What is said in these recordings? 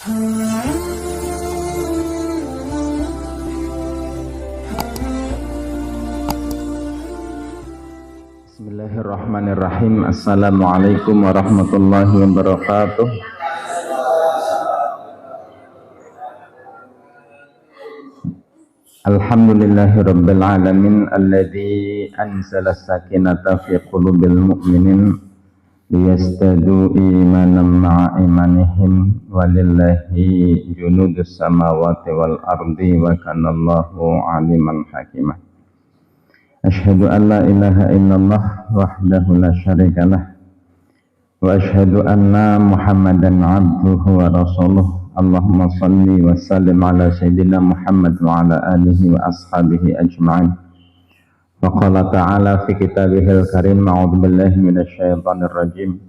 Bismillahirrahmanirrahim. Assalamualaikum warahmatullahi wabarakatuh. Alhamdulillahirabbil alamin alladzi anzala sakinata fi qulubil mu'minin liyastadu imanan ma'a imanihim walillahi junudus samawati wal ardi wa kanallahu aliman hakimah. Asyhadu an la ilaha illallah wahdahu la syarikalah wa asyhadu anna Muhammadan abduhu wa rasuluh. Allahumma salli wa sallim ala sayyidina Muhammad wa ala alihi wa ashabihi ajma'in. Wa qala ta'ala fi kitabihil karim, a'udzu billahi minasy syaithanir rajim.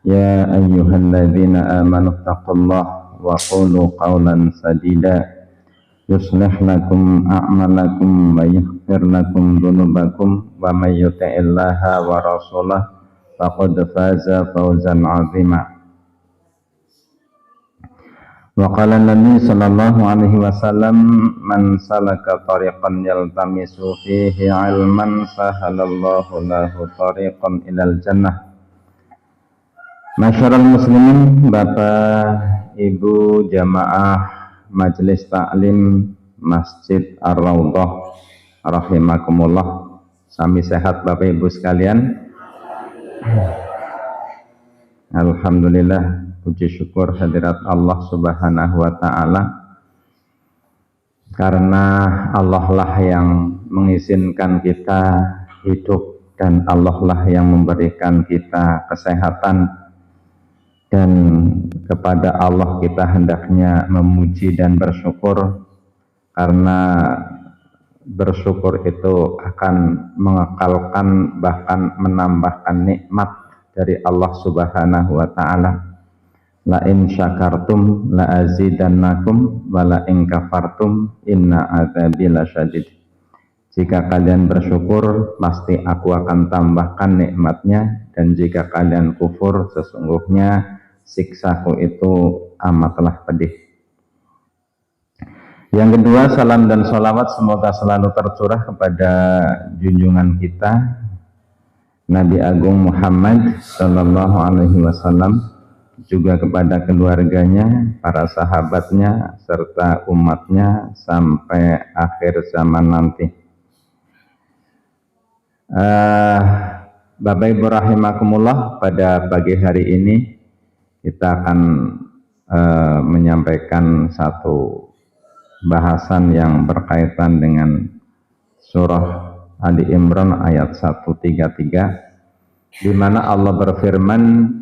Ya ayyuhalladzina amanu taqullaha wa qulu qawlan sadida yuslih lakum a'malakum wa yaghfir lakum dhunubakum wa may yuti'illaha wa rasulahu faqad faza fawzan 'azima. Wa qala Nabi sallallahu alaihi wasallam, man salaka tariqan yaltamisu fihi 'ilman sahalallahu lahu tariqan ilal jannah. Masyarul muslimin, Bapak Ibu jamaah Majelis Taklim Masjid Ar-Raudhah rahimakumullah. Sami sehat Bapak Ibu sekalian? Alhamdulillah, puji syukur hadirat Allah Subhanahu wa taala, karena Allah lah yang mengizinkan kita hidup dan Allah lah yang memberikan kita kesehatan, dan kepada Allah kita hendaknya memuji dan bersyukur, karena bersyukur itu akan mengekalkan bahkan menambahkan nikmat dari Allah Subhanahu wa taala. La in syakartum la azidannakum wa la in kafartum inna adzabi lasyadid. Jika kalian bersyukur, pasti aku akan tambahkan nikmatnya, dan jika kalian kufur, sesungguhnya siksaku itu amatlah pedih. Yang kedua, salam dan sholawat semoga selalu tercurah kepada junjungan kita Nabi Agung Muhammad sallallahu alaihi wasallam, juga kepada keluarganya, para sahabatnya, serta umatnya sampai akhir zaman nanti. Bapak Ibu rahimakumullah, pada pagi hari ini kita akan menyampaikan satu bahasan yang berkaitan dengan surah Ali Imran ayat 133, di mana Allah berfirman,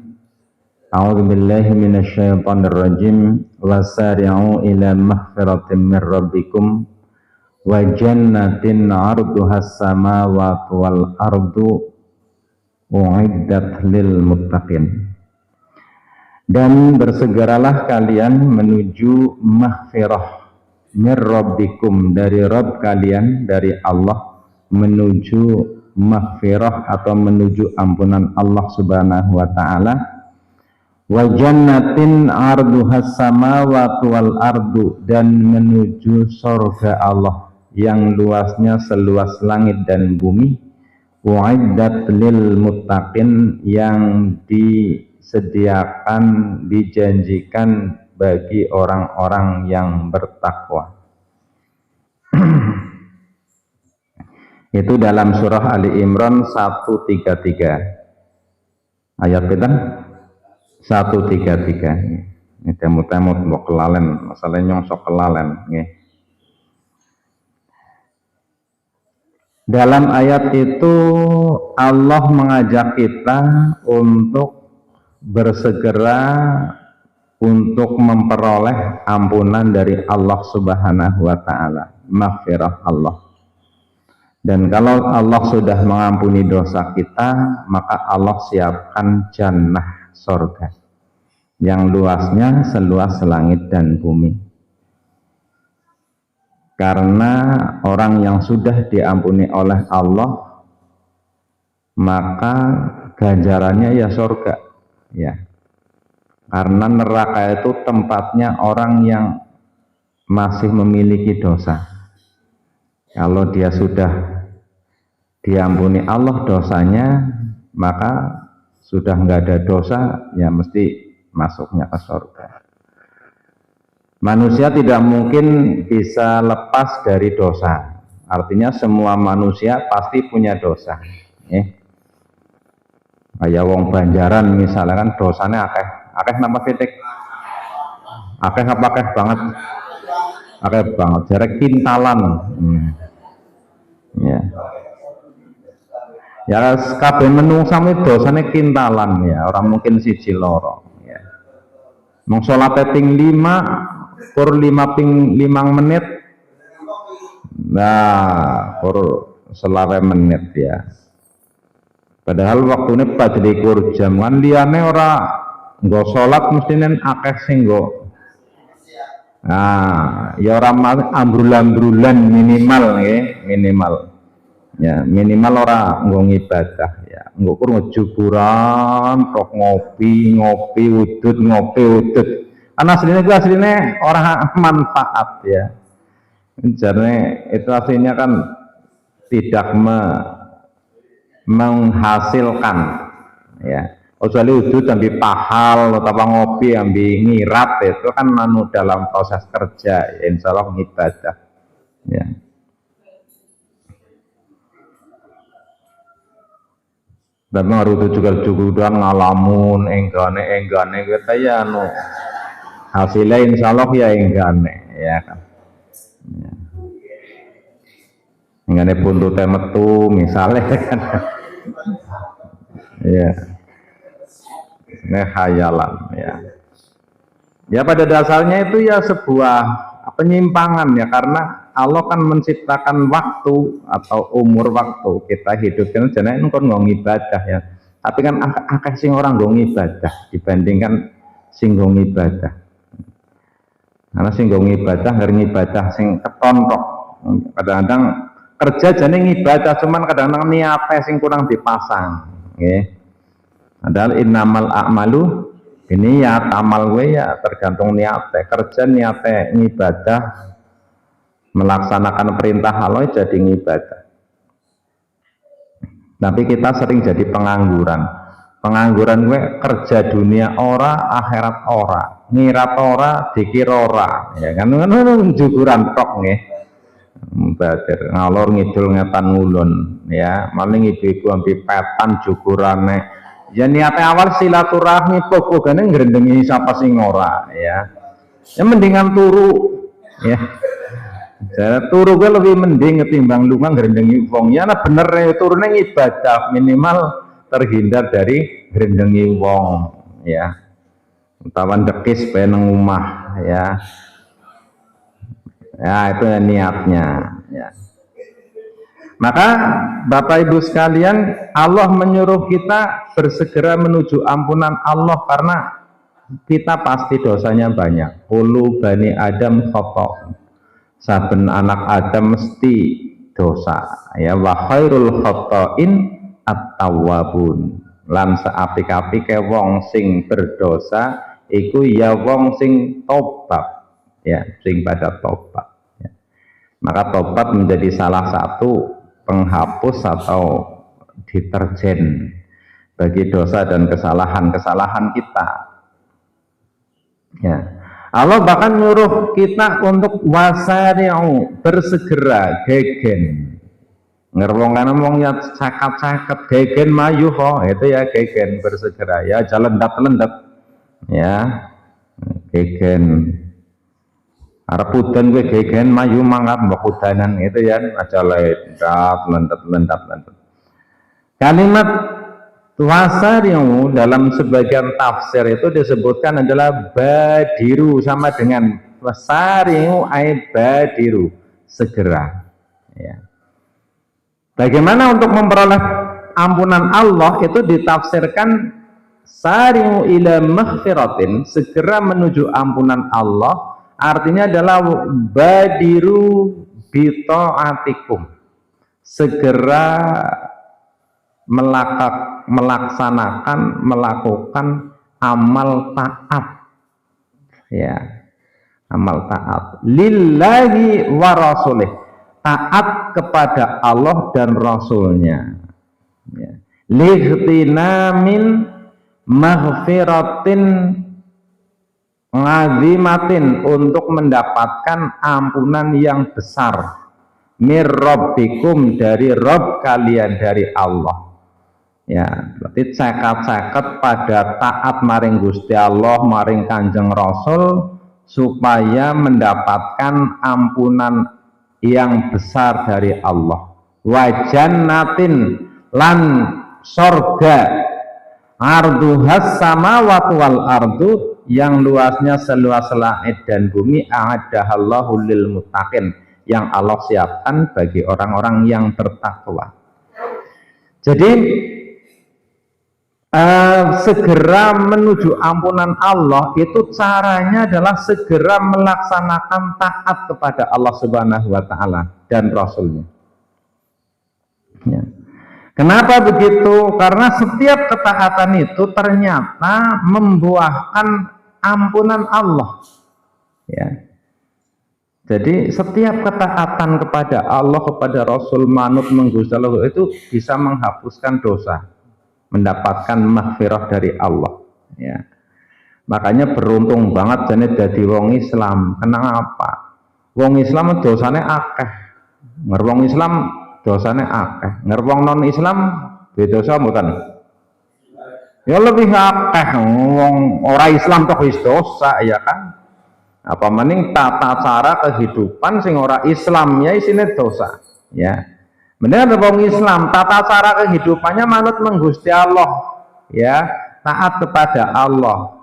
A'udzu billahi minasyaitonir rajim, wasari'u ila maghfiratin min rabbikum wa jannatin 'arduhas samawati wal ardu u'iddat lil muttaqin. Dan bersegeralah kalian menuju maghfirah min rabbikum, dari Rabb kalian, dari Allah, menuju maghfirah atau menuju ampunan Allah Subhanahu wa taala. Wa jannatin 'arduhas samawati wal ardu, dan menuju surga Allah yang luasnya seluas langit dan bumi. U'iddat lil muttaqin, yang disediakan, dijanjikan bagi orang-orang yang bertakwa. Itu dalam surah Ali Imran 133 ayat kita 133. Ini temu-temu mau kelalen, masalahnya nyong sok kelalen nggih. Dalam ayat itu Allah mengajak kita untuk bersegera untuk memperoleh ampunan dari Allah Subhanahu wa taala, maghfirah Allah. Dan kalau Allah sudah mengampuni dosa kita, maka Allah siapkan jannah, surga yang luasnya seluas langit dan bumi. Karena orang yang sudah diampuni oleh Allah, maka ganjarannya ya surga, ya. Karena neraka itu tempatnya orang yang masih memiliki dosa. Kalau dia sudah diampuni Allah dosanya, maka sudah nggak ada dosa, ya mesti masuknya ke surga. Manusia tidak mungkin bisa lepas dari dosa. Artinya semua manusia pasti punya dosa. Kayak wong Banjaran misalnya kan dosanya akeh nama titik. Akeh apa akeh banget? Akeh banget. Jarak kintalan. Ya. Ya kabeh menungsa dosane kintalan ya, orang mungkin siji loro ya. Mong salate ping 5 kur 5 ping 5 menit. Nah, kur selawe menit ya. Padahal waktunya 24 jam kan liyane ora nggo salat mestine akeh sing nggo. Nah, ya ora ambrul-ambrulan minimal nggih, minimal. Ya, minimal ora nggo ibadah ya. Nggo kur ngejuburan, tok ngopi udut, ngopi udut. Asline ora manfaat ya. Jadi itu aslinya kan tidak menghasilkan ya. Kecuali udut ambil pahal atau ngopi ambil ngirat itu kan dalam proses kerja ya, insya Allah ibadah ya. Dan harus juga ngalamun enggane kita ya hasilnya insya Allah ya enggane ya kan ya. Enggane buntute metu misalnya kan ya ini khayalan ya. Ya pada dasarnya itu ya sebuah penyimpangan ya, karena Allah kan menciptakan waktu atau umur waktu kita hidup kan jenenge kon nggo ibadah ya. Tapi kan akeh sing orang nggo ibadah dibandingkan sing nggo ibadah. Karena sing nggo ibadah ngeri ibadah sing ketontok. Kadang-kadang kerja jane ibadah cuman kadang-kadang niate sing kurang dipasang nggih. Padahal innamal a'malu ini ya amal gue ya tergantung niatnya. Kerja niatnya ibadah, melaksanakan perintah Allah jadi ibadah. Tapi kita sering jadi pengangguran. Pengangguran gue kerja dunia ora, akhirat ora, ngirat ora, dikir ora, ya kan juguran tok nih. Badir ngalor ngidul ngetan ngulun ya, maling ibu-ibu ambil petan jugurane. Ya niatnya awal silaturahmi pokoknya ngerendengi siapa sing ora ya. Ya mendingan turu ya. Saya turu gue lebih mending ketimbang lunga ngerendengi wong. Ya nah bener ya turune ibadah minimal terhindar dari ngerendengi wong ya. Tawan dekis bae nang omah ya. Ya itu niatnya ya. Maka Bapak Ibu sekalian, Allah menyuruh kita bersegera menuju ampunan Allah karena kita pasti dosanya banyak. Kullu bani Adam khata'. Saben anak Adam mesti dosa. Ya wa khairul khata'in at-tawwabun. Lan saapik-apike wong sing berdosa iku ya wong sing tobat. Ya, sing pada tobat. Ya. Maka tobat menjadi salah satu penghapus atau deterjen bagi dosa dan kesalahan-kesalahan kita. Ya. Allah bahkan nyuruh kita untuk wasari'u, bersegera, gegen. Ngerwong kana wong ya cakat-cakat gegen mayu kok, itu ya gegen bersegera ya, jalan lendat-lendat. Ya. Gegen. Arep udan gue gegen mayu mangkat mbok udanan itu ya aja lendat. Kalimat wasari'u dalam sebagian tafsir itu disebutkan adalah badiru sama dengan wasari'u ay badiru segera ya. Bagaimana untuk memperoleh ampunan Allah itu ditafsirkan sari'u ila maghfiratin, segera menuju ampunan Allah. Artinya adalah badiru bita'atikum, segera melakukan amal taat, ya, amal taat lillahi wa rasulih, taat kepada Allah dan Rasulnya, ya. Lihtinamin maghfiratin ngazimatin, untuk mendapatkan ampunan yang besar, mir rabbikum, dari Rabb kalian, dari Allah, ya. Berarti ceket-ceket pada taat maring Gusti Allah, maring Kanjeng Rasul, supaya mendapatkan ampunan yang besar dari Allah. Wajannatin, lan sorga, arduhas samawati wal ardu, yang luasnya seluas langit dan bumi, a'adahallahu lil muttaqin, yang Allah siapkan bagi orang-orang yang bertakwa. Jadi segera menuju ampunan Allah itu caranya adalah segera melaksanakan taat kepada Allah Subhanahu wa Ta'ala dan Rasulnya, ya. Kenapa begitu? Karena setiap ketaatan itu ternyata membuahkan ampunan Allah, ya. Jadi setiap ketaatan kepada Allah, kepada Rasul, manut menggusti Allah, itu bisa menghapuskan dosa, mendapatkan maghfirah dari Allah, ya. Makanya beruntung banget jane dadi wong Islam. Kenapa? Wong Islam dosane akeh. Wong Islam dosane akeh. Wong non Islam dosa mboten? Ya lebih akeh. Wong ora Islam toh wis dosa, ya kan? Apa maning tata cara kehidupan sing ora Islam ya isine dosa, ya. Mending wong Islam tata cara kehidupannya manut menggusti Allah, ya, taat kepada Allah.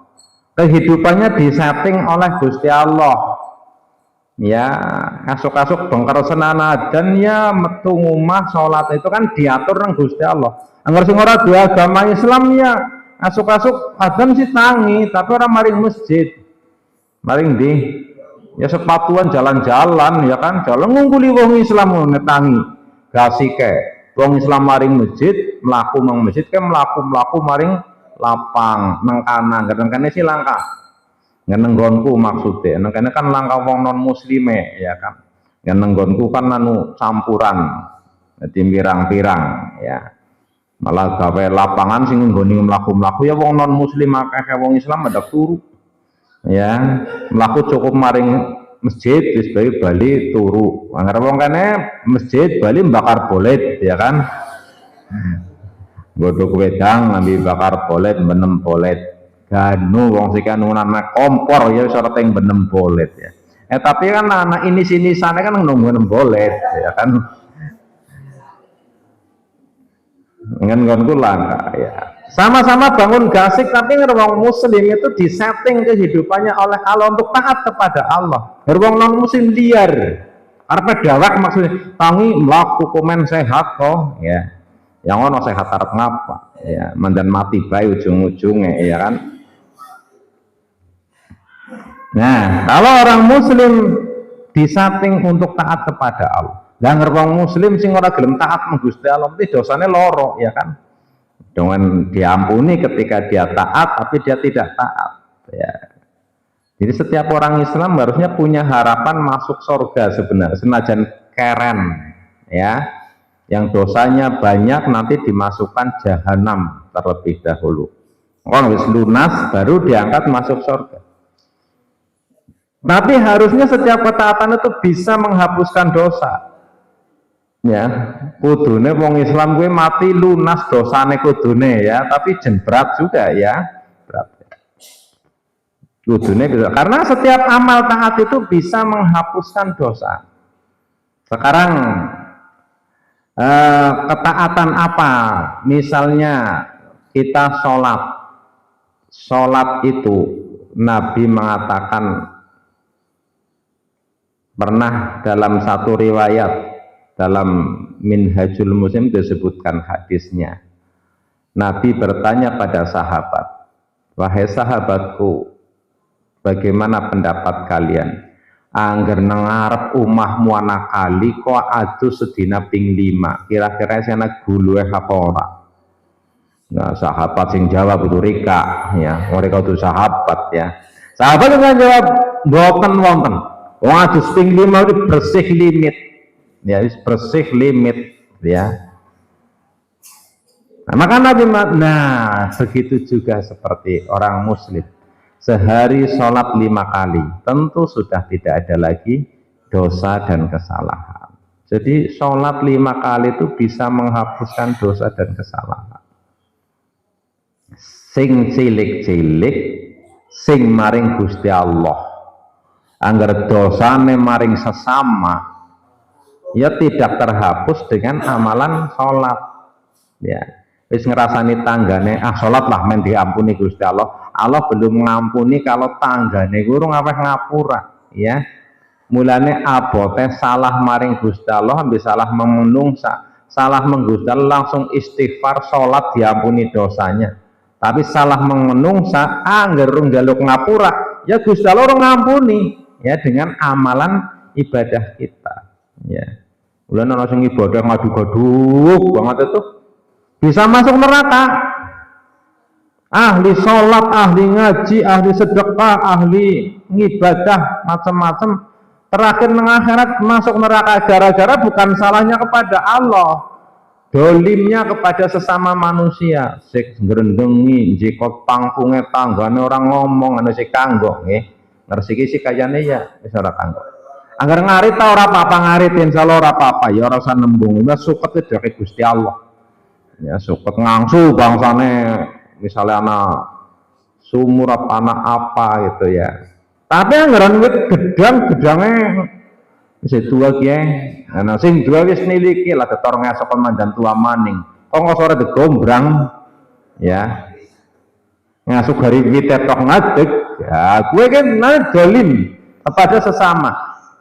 Kehidupannya disetting oleh Gusti Allah, ya. Kasuk-kasuk bengker senana dan ya metu ngumah salat itu kan diatur nang Gusti Allah. Angger sing ora duwe agama Islam ya kasuk-kasuk adzan sih tangi, tapi ora maring masjid. Maring di ya sepatuan jalan-jalan, ya kan, jalan ngungkuli wong Islam ngetangi gasike wong Islam maring masjid, mlaku nang masjid ke mlaku maring lapang nang kanan, kadang-kadang sih langkah ngenenggonku maksudnya, nang kene kan langkah wong non muslime, ya kan, ngenenggonku kan anu campuran jadi pirang-pirang, ya, malah gawe lapangan sing nggoni mlaku ya wong non muslim akeh, wong Islam ada turu, ya, mlaku cukup maring masjid wis bae bali turu. Angger wong kene masjid bali bakar bolet, ya kan. Godhog wedang ngambil bakar bolet, benem bolet. Ganu wong sing kanunan kompor ya wis ora teng benem bolet, ya. Tapi kan anak ini sini sana kan nunggu benem bolet, ya kan. Ngon-ngonku langka, ya. Sama-sama bangun gasik, tapi wong muslim itu disetting kehidupannya oleh Allah untuk taat kepada Allah. Wong non muslim liar, arep dawak maksudnya tangi mlaku komen sehat kok, ya. Yang ono sehat arep ngapa, ya, mandan mati bae ujung-ujungnya, ya kan. Nah, kalau orang muslim disetting untuk taat kepada Allah. Dan wong muslim sing ora gelem taat menggusti Allah itu dosane loro, ya kan. Dengan diampuni ketika dia taat, tapi dia tidak taat, ya. Jadi setiap orang Islam harusnya punya harapan masuk surga sebenarnya, senajan keren, ya. Yang dosanya banyak nanti dimasukkan jahanam terlebih dahulu. Orang wis lunas baru diangkat masuk surga. Tapi harusnya setiap ketaatan itu bisa menghapuskan dosa. Ya, kudune wong Islam gue mati lunas dosane kudune, ya, tapi jen berat juga, ya, berat. Kudune bisa, karena setiap amal taat itu bisa menghapuskan dosa. Sekarang ketaatan apa? Misalnya kita sholat itu Nabi mengatakan, pernah dalam satu riwayat dalam Minhajul Muslim disebutkan hadisnya, Nabi bertanya pada sahabat, wahai sahabatku, bagaimana pendapat kalian? Angger nengarep umahmu anak kali kok adu sedina ping 5, kira-kira sana guluwe apa ora? Nah, sahabat sing jawab itu Rika, ya, mereka itu sahabat, ya. Sahabat yang jawab, boten wonten. Wong adus ping 5 itu bersih limit, ya, bersih limit, ya. Nah, maka Nabi, nah, begitu juga seperti orang Muslim, sehari sholat 5 kali, tentu sudah tidak ada lagi dosa dan kesalahan. Jadi sholat 5 kali itu bisa menghapuskan dosa dan kesalahan. Sing cilik-cilik sing maring Gusti Allah, angger dosane maring sesama ya tidak terhapus dengan amalan sholat, ya. Wis ngerasani tanggane sholat lah men diampuni Gusti Allah. Allah belum ngampuni kalau tanggane guru ngaweh ngapura, ya. Mulane abote salah maring Gusti Allah ambil salah memenungsa, salah menggusti Allah langsung istighfar sholat diampuni dosanya. Tapi salah mengenungsa angger njaluk ngapura ya Gusti Allah ora ngampuni, ya, dengan amalan ibadah kita, ya. Ulah ana sing ibadah ngadu-gadu banget itu bisa masuk neraka. Ahli sholat, ahli ngaji, ahli sedekah, ahli ngibadah macam-macam, terakhir nang akhirat masuk neraka gara-gara bukan salahnya kepada Allah, dolimnya kepada sesama manusia. Sik ngrendengi jikot pangpunge tanggane orang ngomong ana sik kanggo nggih ngresiki sik kayane ya wis ora kanggo. Angger ngarit ta ora apa-apa ngarit insyaallah ora apa-apa ya ora usah nembung wis suket dari Gusti Allah. Ya suket ngangsu bangsane misalnya anak sumur apa anak apa gitu, ya. Tapi anggaran wit gedang-gedangnya bisa tua kiai, nah sing dua wis niliki lah tetor ngesokon mandan tua maning, kok nggak sore digombrang, ya, ngasuk hari witetok ngadeg, ya, gue kan dolim kepada sesama,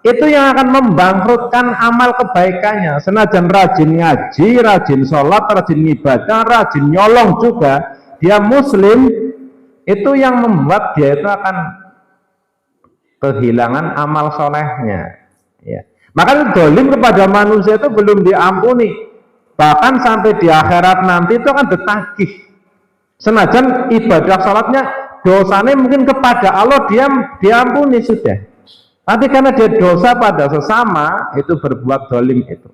itu yang akan membangkrutkan amal kebaikannya. Senajan rajin ngaji, rajin sholat, rajin ibadah, rajin nyolong juga, dia Muslim, itu yang membuat dia itu akan kehilangan amal solehnya, ya. Maka dolim kepada manusia itu belum diampuni, bahkan sampai di akhirat nanti itu akan ditagih. Senajan ibadah sholatnya dosanya mungkin kepada Allah dia diampuni sudah, tapi karena dia dosa pada sesama itu berbuat dolim itu,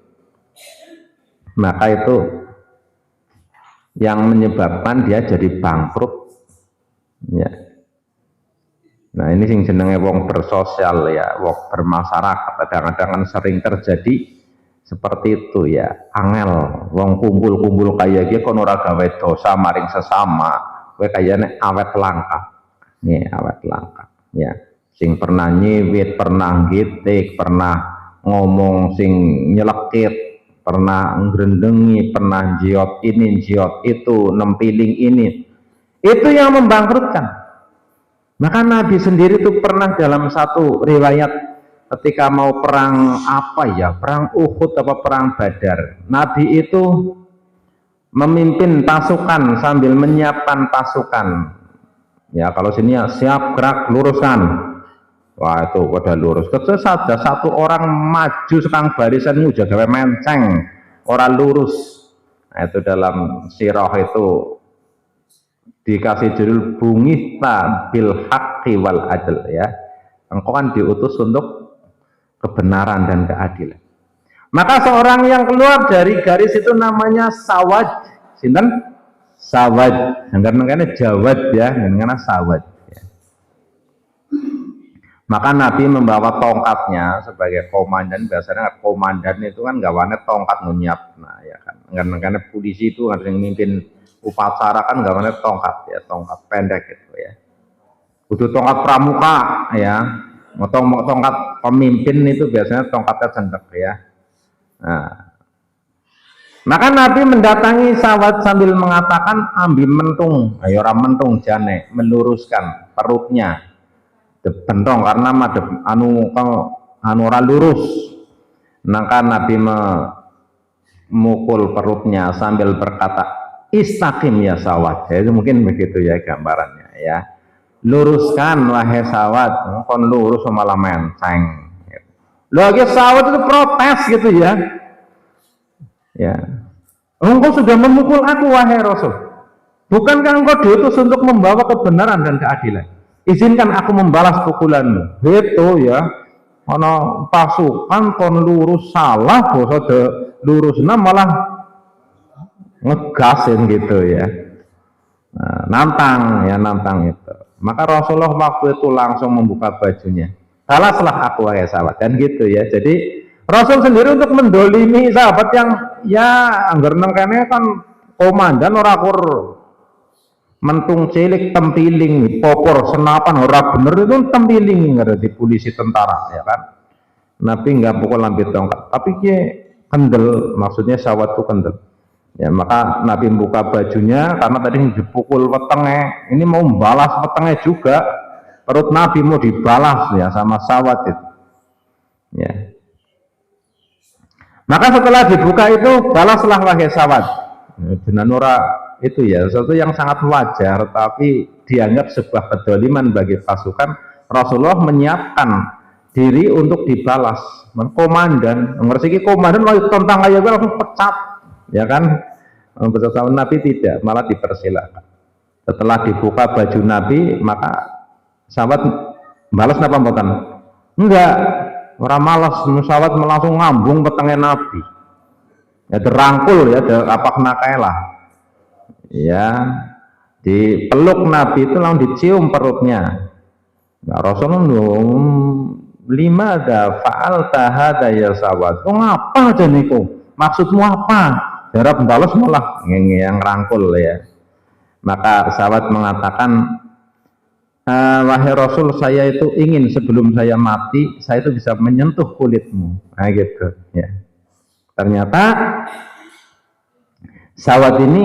maka itu yang menyebabkan dia jadi bangkrut, ya. Nah ini sing jenenge wong bersosial, ya, wong bermasyarakat, kadang-kadang sering terjadi seperti itu, ya. Angel wong kumpul-kumpul kaya iki kon ora gawe dosa maring sesama, kowe kayane awet langka. Nih awet langka, ya. Sing pernah nyewit, pernah gitik, pernah ngomong sing nyelekit, pernah ngrendengi, pernah jiot ini, jiot itu, nempiling ini. Itu yang membangkrutkan. Maka Nabi sendiri itu pernah dalam satu riwayat ketika mau perang apa ya, perang Uhud apa perang Badar, Nabi itu memimpin pasukan sambil menyiapkan pasukan, ya. Kalau sini ya siap gerak luruskan, wah itu pada lurus. Kecuali saja satu orang maju sekang barisan jaga menceng orang lurus. Nah, itu dalam sirah itu dikasih judul bungista bil haqqi wal adl, ya. Engkau kan diutus untuk kebenaran dan keadilan. Maka seorang yang keluar dari garis itu namanya Sawad. Sinten? Sawad. Karena Jawad, ya, karena Sawad, ya. Maka Nabi membawa tongkatnya sebagai komandan. Biasanya komandan itu kan gawane tongkat nyiap, nah, ya kan. Karena polisi itu harus yang mimpin upacara kan gawane tongkat, ya, tongkat pendek gitu, ya. Butuh tongkat pramuka, ya. Tongkat pemimpin itu biasanya tongkatnya cendek, ya. Nah, maka Nabi mendatangi Sawad sambil mengatakan ambil mentung, ayo orang mentung jane, meluruskan perutnya, bentong karena madep anu ora lurus. Maka Nabi memukul perutnya sambil berkata, Istaqim ya Sawad. Ya, itu mungkin begitu ya gambarannya, ya. Luruskan wahai Sawad, kon lurus malah menceng. Lagi Sawad itu protes gitu, ya. Ya. Engkau sudah memukul aku wahai Rasul. Bukankah engkau diutus untuk membawa kebenaran dan keadilan? Izinkan aku membalas pukulanmu. Itu ya, ana pasukan kon lurus salah, basa de lurusna malah ngegasin gitu ya. Nah, nantang itu. Maka Rasulullah waktu itu langsung membuka bajunya. Balaslah aku wahai sahabat, dan gitu ya. Jadi Rasul sendiri untuk mendolimi sahabat yang ya anggar nengkene kan komandan ora kur mentung cilik tempiling popor senapan ora bener itu tempiling ngerti polisi tentara ya kan. Nabi nggak pukul lambe tongkat, tapi dia kendel, maksudnya sahabat itu kendel. Ya, maka Nabi membuka bajunya karena tadi dipukul wetenge, ini mau membalas wetenge juga, perut Nabi mau dibalas ya sama sahabat itu. Ya. Maka setelah dibuka itu balaslah wahai sahabat. Dengan ora itu ya sesuatu yang sangat wajar, tapi dianggap sebuah kedoliman bagi pasukan. Rasulullah menyiapkan diri untuk dibalas. Komandan, ngerti komandan mau tentang kayak gue langsung pecat, ya kan? Bersama Nabi tidak, malah dipersilakan. Setelah dibuka baju Nabi, maka sahabat balas napa mboten? Enggak, orang malas, sahabat langsung ngambung petengnya Nabi. Ya derangkul ya, apak nakailah. Ya, dipeluk Nabi itu langsung dicium perutnya. Nah, Rasulullah lima ada faal tahada ya sahabat. Oh ngapa aja niku? Maksudmu apa? Darab balas malah yang rangkul ya. Maka sahabat mengatakan, wahai Rasul, saya itu ingin sebelum saya mati, saya itu bisa menyentuh kulitmu. Nah gitu ya. Ternyata sahabat ini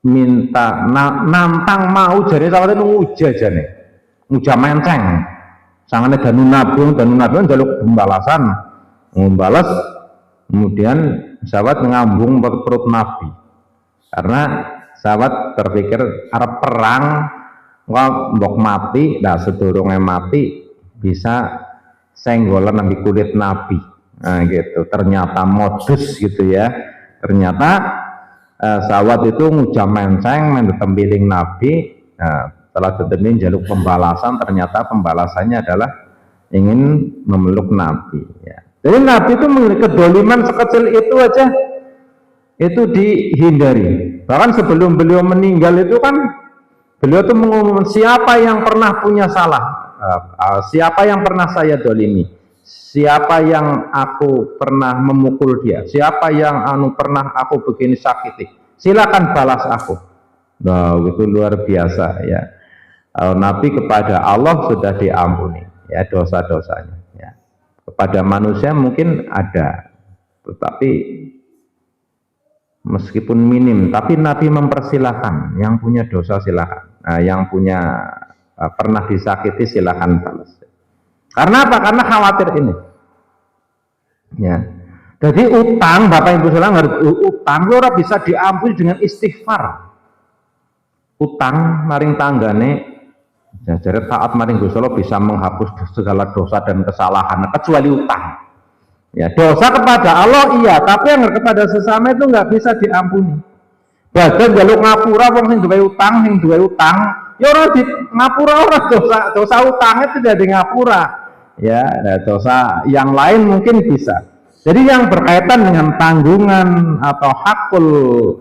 minta nantang mau jadi sahabat itu nguja jane. Nguja menceng. Sangane danu nabi jaluk pembalasan. Membalas, kemudian sahabat ngambung perut Nabi. Karena sahabat berpikir arep perang mbok mati, nah sedurunge mati bisa senggolan nang kulit Nabi. Nah gitu. Ternyata modus gitu ya. Ternyata sahabat itu ngujam menceng mendetempiling Nabi. Nah, setelah detemin jaluk pembalasan, ternyata pembalasannya adalah ingin memeluk Nabi ya. Jadi Nabi itu kedoliman sekecil itu aja itu dihindari. Bahkan sebelum beliau meninggal itu kan beliau itu mengumumkan siapa yang pernah punya salah, siapa yang pernah saya dolimi, siapa yang aku pernah memukul dia, siapa yang pernah aku begini sakiti, silakan balas aku. Nah itu luar biasa ya. Nabi kepada Allah sudah diampuni ya dosa-dosanya ya. Kepada manusia mungkin ada, tetapi meskipun minim, tapi Nabi mempersilahkan yang punya dosa silakan, yang punya pernah disakiti silakan balas. Karena apa? Karena khawatir ini ya. Jadi utang, Bapak Ibu saudara ngerti, utang ora bisa diampuni dengan istighfar. Utang maring tanggane jadi taat maring Gusti Allah bisa menghapus segala dosa dan kesalahan kecuali utang. Ya, dosa kepada Allah iya, tapi yang kepada sesama itu nggak bisa diampuni. Badan jaluk ngapura wong sing duwe utang, ya ora di ngapura ora dosa utangnya tidak di ngapura. Ya, nah, dosa yang lain mungkin bisa. Jadi yang berkaitan dengan tanggungan atau hakul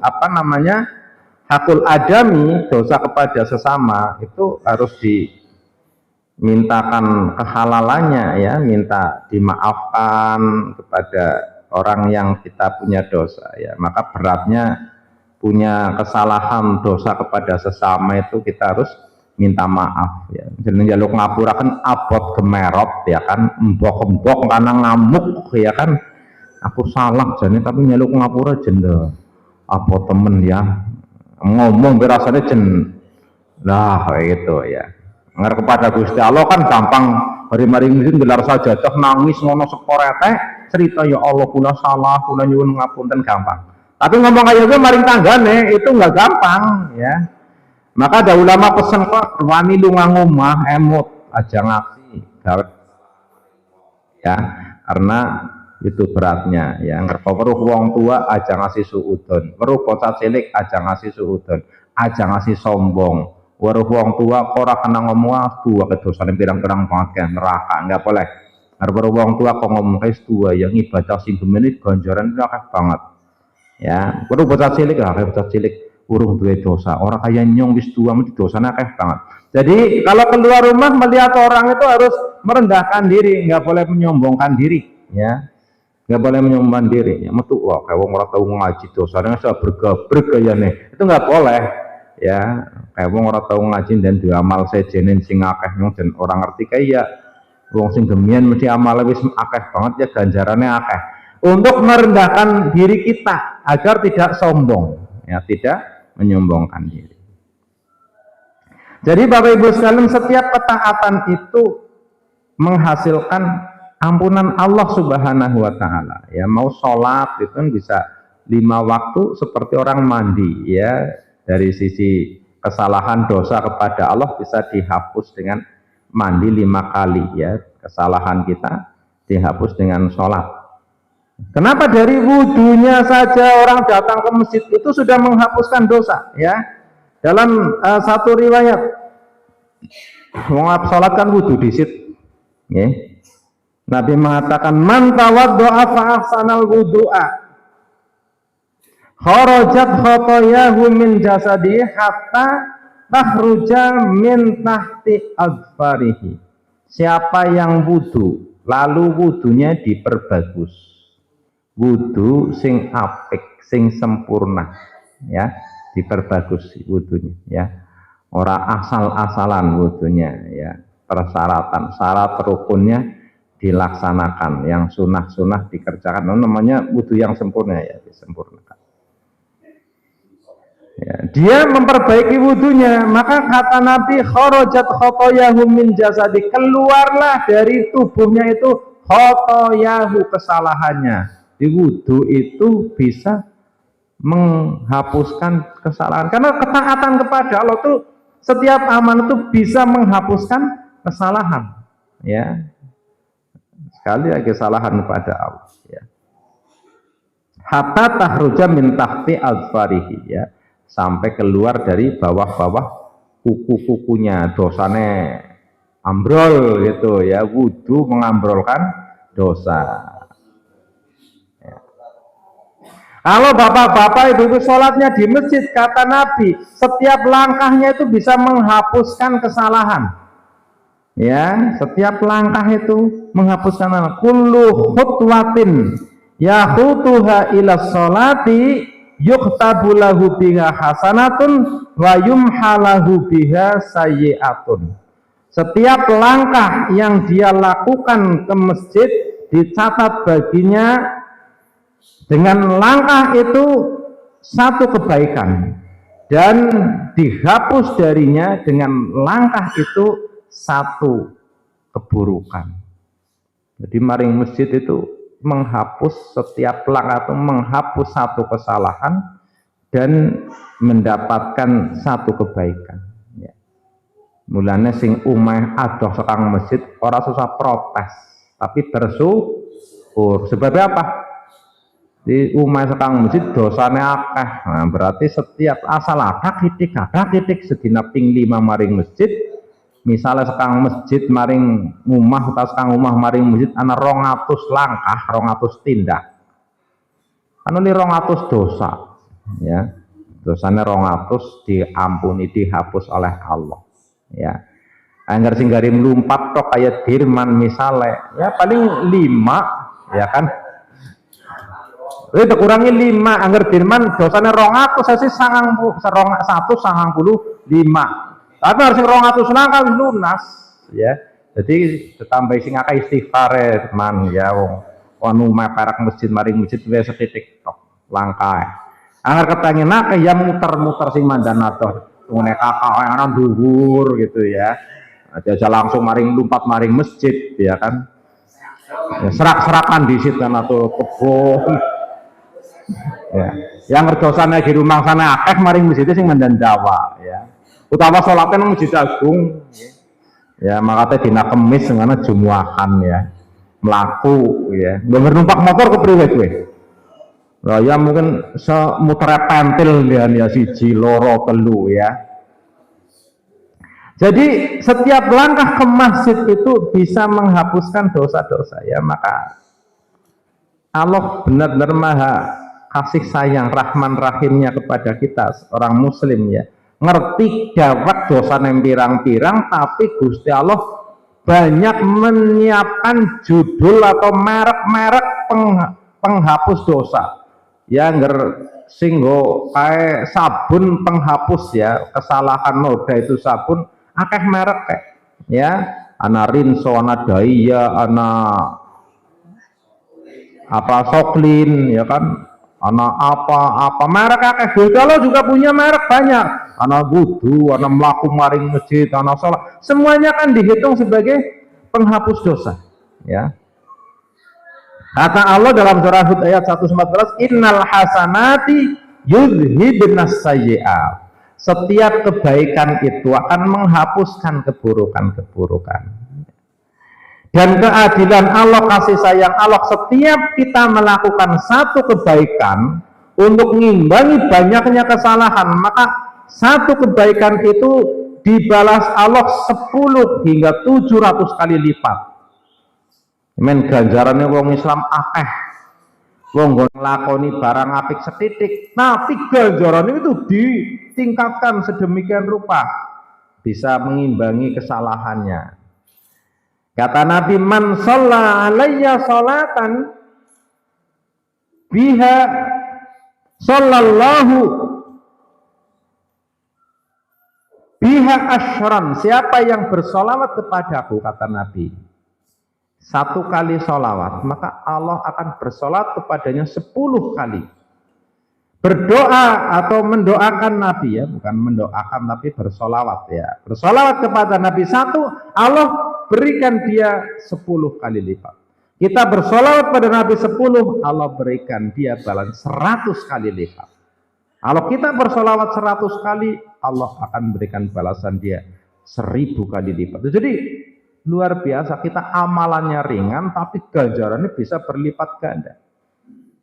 adami, dosa kepada sesama itu harus dimintakan kehalalannya ya, minta dimaafkan kepada orang yang kita punya dosa ya. Maka beratnya punya kesalahan dosa kepada sesama itu kita harus minta maaf ya. Jadi jaluk ngapura kan abot gemerot ya kan, embok karena ngamuk ya kan. Aku salah jadi tapi nyaluk ngapura jenda apa temen ya ngomong berasanya lah kayak gitu ya. Ngar kepada Gusti Allah kan gampang, hari-hari mungkin gelar sajadah nangis ngono sekorete cerita ya Allah kula salah kula nyuwun ngapunten gampang. Tapi ngomong kayak gitu maring tanggane itu nggak gampang ya. Maka ada ulama pesen kok wani lu ngomah emot aja ngaksi ya, karena itu beratnya ya. Ngerti weruh wong tua aja ngasih suudon, weruh bocah cilik aja ngasih suudon, aja ngasih sombong. Waruh wong tua ora kena ngomong tua ke dosane pirang-pirang banget kan neraka enggak boleh. Arep wong tua kok ngomong guys tua yang ibadah sing gemene ganjaran akeh banget. Ya, perlu bocah cilik bocah cilik urung duwe dosa. Orang kaya nyong wis tua mesti dosane akeh banget. Jadi kalau keluar rumah melihat orang itu harus merendahkan diri, enggak boleh menyombongkan diri, ya. Enggak boleh menyombongkan diri. Ya, metu wah kayak wong ora tau ngaji dosane saya bergebrek kayane. Itu enggak boleh. Ya, kayak wong ora tau ngaji dan diamal sejenin sing akeh nyong dan orang ngerti kaya wong sing gemian mesti amal wis akeh banget ya ganjarannya akeh. Untuk merendahkan diri kita agar tidak sombong, ya tidak menyombongkan diri. Jadi Bapak Ibu sekalian setiap ketaatan itu menghasilkan ampunan Allah Subhanahu wa taala. Ya, mau sholat itu kan bisa 5 waktu seperti orang mandi, ya. Dari sisi kesalahan dosa kepada Allah bisa dihapus dengan mandi 5 kali, ya. Kesalahan kita dihapus dengan sholat. Kenapa dari wudunya saja orang datang ke masjid itu sudah menghapuskan dosa, ya. Dalam satu riwayat wong sholat kan wudu disit, ya. Nabi mengatakan man tawaddo'a fa ahsanal wudu'a kharajat khotoyahu min jasadi hatta takhruja min tahti adfarihi. Siapa yang wudu lalu wudunya diperbagus, wudu sing apik sing sempurna, ya, diperbagus wudunya, ya. Ora asal-asalan wudunya, ya. Persyaratan syarat rukunnya dilaksanakan, yang sunah-sunah dikerjakan. Namanya wudu yang sempurna, ya, disempurnakan. Ya, dia memperbaiki wudunya, maka kata Nabi kharajat khotoyahu min jasadi, keluarlah dari tubuhnya itu khotoyahu, kesalahannya. Di wudu itu bisa menghapuskan kesalahan, karena ketaatan kepada Allah itu setiap amal itu bisa menghapuskan kesalahan, ya. Sekali lagi kesalahan kepada Allah, ya. Hatta tahruja min tahti azfarihi, ya, sampai keluar dari bawah-bawah kuku-kukunya, dosane ambrol gitu, ya. Wudu mengambrolkan dosa. Ya. Kalau bapak-bapak ibu-ibu sholatnya di masjid, kata Nabi setiap langkahnya itu bisa menghapuskan kesalahan, ya. Setiap langkah itu menghapuskan. Kullu khutwatin yahutuha ila sholati yuktabu lahu biha hasanatun wa yumhalahu biha sayyi'atun. Setiap langkah yang dia lakukan ke masjid dicatat baginya dengan langkah itu satu kebaikan dan dihapus darinya dengan langkah itu satu keburukan. Jadi maring masjid itu menghapus setiap langkah, atau menghapus satu kesalahan dan mendapatkan satu kebaikan, ya. Mulanya sing umeh adoh sekang masjid ora susah protes tapi bersyukur. Sebabnya apa? Di umeh sekang masjid dosane akeh. Nah, berarti setiap asal ada titik sedina ping 5 maring masjid. Misalnya sekang masjid maring ngumah atau sekang ngumah maring masjid ana 200 langkah, 200 tindak. Anu li 200 dosa, ya. Dosanya 200 diampuni, dihapus oleh Allah, ya. Anggar sing gari melumpat tok kayak dirman misalnya, ya paling 5, ya kan. Itu kurangi 5, anggar dirman dosanya 200 sasi 195. Tapi harus 200 langkah wis lunas, ya. Jadi ditambah sing akeh istighfar teman, ya. Wong perak masjid maring masjid wis setitik tok langkah. Angger kepengen akeh ya muter-muter sing mandana to. Ngene kakak ana dhuwur gitu, ya. Aja langsung maring lumpat maring masjid, ya kan. Ya, serak-serakan di situ kan atau kebon. Ya. Yang ngerdosane di rumah sana akeh maring masjid sing mandan Jawa, ya. Utawa sholatnya nang masjid agung, ya, makanya dina kemis ngana jumuahan, ya, melaku, ya. Nggak numpak motor kepriwe kowe, Lah ya mungkin semuter pentil ya siji loro telu ya. Jadi setiap langkah ke masjid itu bisa menghapuskan dosa-dosa ya, maka Allah benar-benar maha kasih sayang rahman rahimnya kepada kita orang muslim ya. Ngerti gawat dosa yang pirang-pirang, tapi Gusti Allah banyak menyiapkan judul atau merek-merek penghapus dosa ya, singgo kayak sabun penghapus ya kesalahan noda itu sabun akeh merek kayak ya, ana rinso, ana daya, ana apa soklin ya kan, ana apa merek akeh. Kalau juga punya merek banyak, ana wudu, ana mlaku maring masjid, ana sholat, semuanya kan dihitung sebagai penghapus dosa ya. Kata Allah dalam surah Hud ayat 114, innal hasanati yudhibnas sayyi'at. Setiap kebaikan itu akan menghapuskan keburukan-keburukan. Dan keadilan Allah, kasih sayang Allah, setiap kita melakukan satu kebaikan untuk mengimbangi banyaknya kesalahan, maka satu kebaikan itu dibalas Allah 10 hingga 700 kali lipat. Men ganjarannya wong Islam akeh, wong nglakoni barang apik setitik, tapi ganjarannya itu ditingkatkan sedemikian rupa, bisa mengimbangi kesalahannya. Kata Nabi, man shalla alayya sholatan biha sallallahu biha asyran. Siapa yang bersolawat kepadaku, kata Nabi, satu kali solawat, maka Allah akan bersolawat kepadanya 10 kali. Berdoa atau mendoakan Nabi ya, bukan mendoakan tapi bersolawat ya. Bersolawat kepada Nabi satu, Allah berikan dia 10 kali lipat. Kita bersolawat pada Nabi 10, Allah berikan dia balas 100 kali lipat. Kalau kita bersolawat 100 kali, Allah akan berikan balasan dia 1000 kali lipat. Jadi luar biasa, kita amalannya ringan tapi ganjarannya bisa berlipat ganda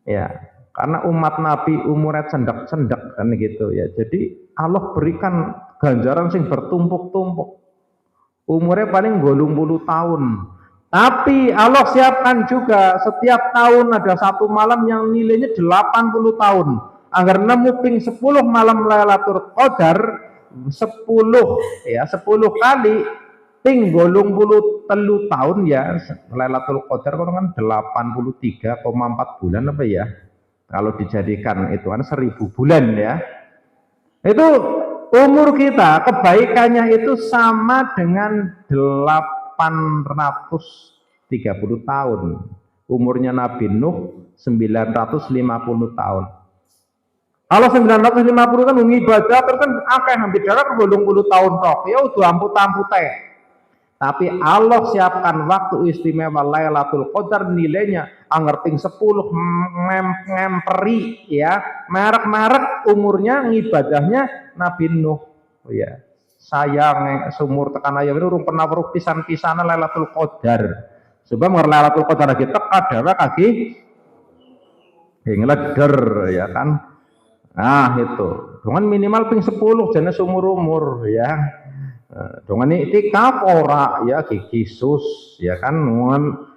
ya, karena umat Nabi umurnya cendak-cendak kan gitu ya. Jadi Allah berikan ganjaran sing bertumpuk-tumpuk, umurnya paling 80 tahun, tapi Allah siapkan juga setiap tahun ada satu malam yang nilainya 80 tahun agar nemu ping 10 malam Lailatul Qadar 10 ya, 10 kali ping 83 tahun ya. Lailatul Qadar kan 83,4 bulan apa ya, kalau dijadikan itu kan 1000 bulan ya. Itu umur kita, kebaikannya itu sama dengan 830 tahun. Umurnya Nabi Nuh 950 tahun. Kalau 950 kan ibadah terus kan akeh hampir jarak 80 tahun tok ya udah amput-ampute. Tapi Allah siapkan waktu istimewa Lailatul Qadar, nilainya angerting 10 ngemperi ya, merek-merek umurnya ngibadahnya Nabi Nuh ya. Sayang sumur tekan ayam itu urung pernah weruh pisan-pisanan Lailatul Qadar. Sebab Lailatul Qadar lagi teka dawa kaki ngeleder ya kan. Nah itu, dengan minimal ping 10 jenis umur-umur ya. Dengan itikaf ora ya kisus ya kan,